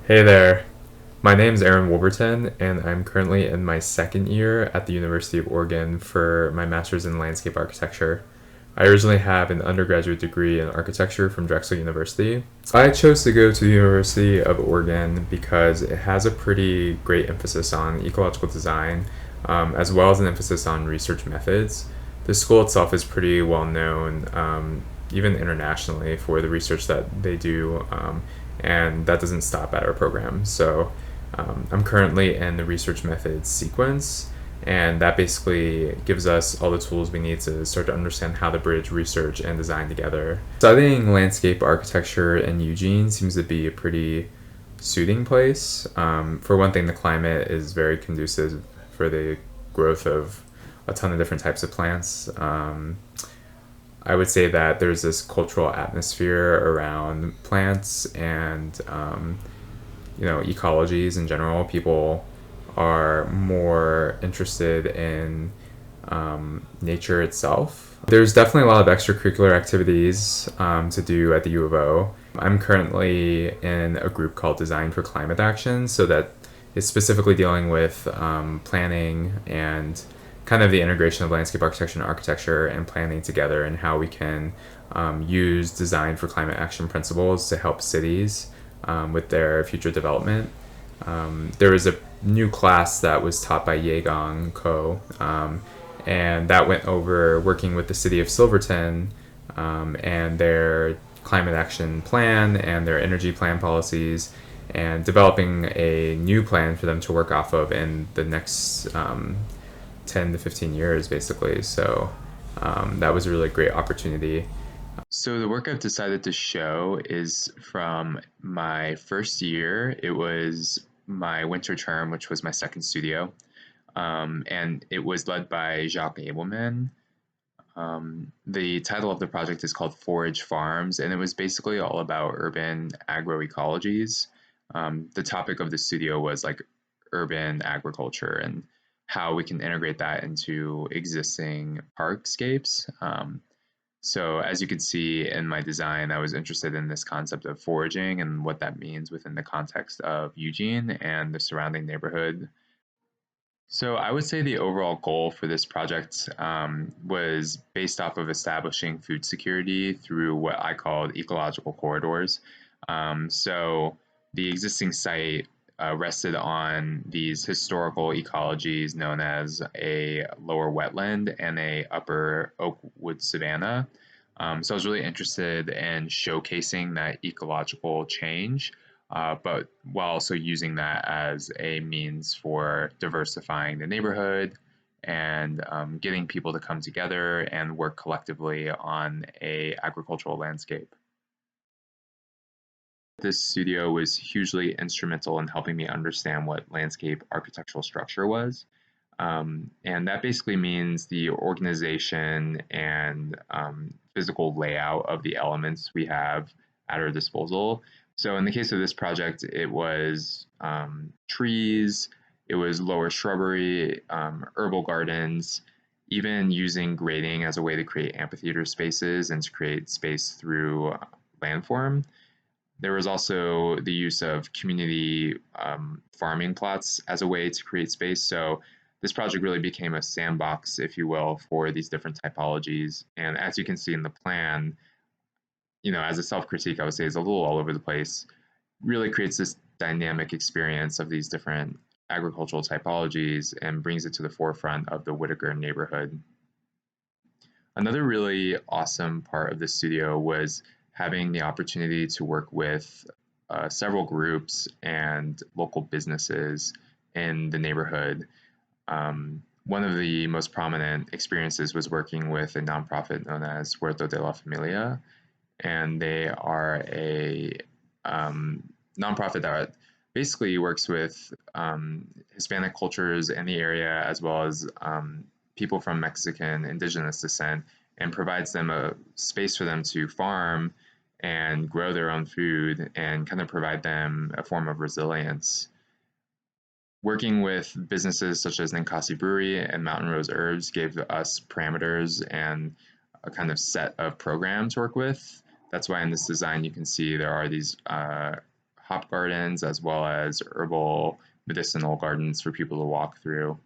Hey there, my name's Aaron Woolverton, and I'm currently in my second year at the University of Oregon for my master's in landscape architecture. I originally have an undergraduate degree in architecture from Drexel University. I chose to go to the University of Oregon because it has a pretty great emphasis on ecological design, as well as an emphasis on research methods. The school itself is pretty well known, even internationally, for the research that they do, and that doesn't stop at our program. So I'm currently in the research methods sequence, and that basically gives us all the tools we need to start to understand how to bridge research and design together. Studying landscape architecture in Eugene seems to be a pretty suiting place. For one thing, the climate is very conducive for the growth of a ton of different types of plants. I would say that there's this cultural atmosphere around plants and ecologies in general. People are more interested in nature itself. There's definitely a lot of extracurricular activities to do at the U of O. I'm currently in a group called Design for Climate Action, so that is specifically dealing with planning and kind of the integration of landscape architecture and planning together, and how we can use design for climate action principles to help cities with their future development. There was a new class that was taught by Yegong Ko, and that went over working with the city of Silverton and their climate action plan and their energy plan policies, and developing a new plan for them to work off of in the next 10 to 15 years, basically. So that was a really great opportunity. So the work I've decided to show is from my first year. It was my winter term, which was my second studio, and it was led by Jacques Abelman. The title of the project is called Forage Farms, and it was basically all about urban agroecologies. The topic of the studio was like urban agriculture and how we can integrate that into existing parkscapes. So as you can see in my design, I was interested in this concept of foraging and what that means within the context of Eugene and the surrounding neighborhood. So I would say the overall goal for this project was based off of establishing food security through what I called ecological corridors. So the existing site rested on these historical ecologies known as a lower wetland and a upper oak wood savanna. So I was really interested in showcasing that ecological change, but while also using that as a means for diversifying the neighborhood and getting people to come together and work collectively on a agricultural landscape. This studio was hugely instrumental in helping me understand what landscape architectural structure was. And that basically means the organization and physical layout of the elements we have at our disposal. So in the case of this project, it was trees, it was lower shrubbery, herbal gardens, even using grading as a way to create amphitheater spaces and to create space through landform. There was also the use of community farming plots as a way to create space. So this project really became a sandbox, if you will, for these different typologies. And as you can see in the plan, as a self-critique, I would say is a little all over the place. Really creates this dynamic experience of these different agricultural typologies and brings it to the forefront of the Whitaker neighborhood. Another really awesome part of the studio was having the opportunity to work with several groups and local businesses in the neighborhood. One of the most prominent experiences was working with a nonprofit known as Huerto de la Familia, and they are a nonprofit that basically works with Hispanic cultures in the area as well as people from Mexican indigenous descent, and provides them a space for them to farm and grow their own food and kind of provide them a form of resilience. Working with businesses such as Ninkasi Brewery and Mountain Rose Herbs gave us parameters and a kind of set of programs to work with. That's why in this design you can see there are these hop gardens as well as herbal medicinal gardens for people to walk through.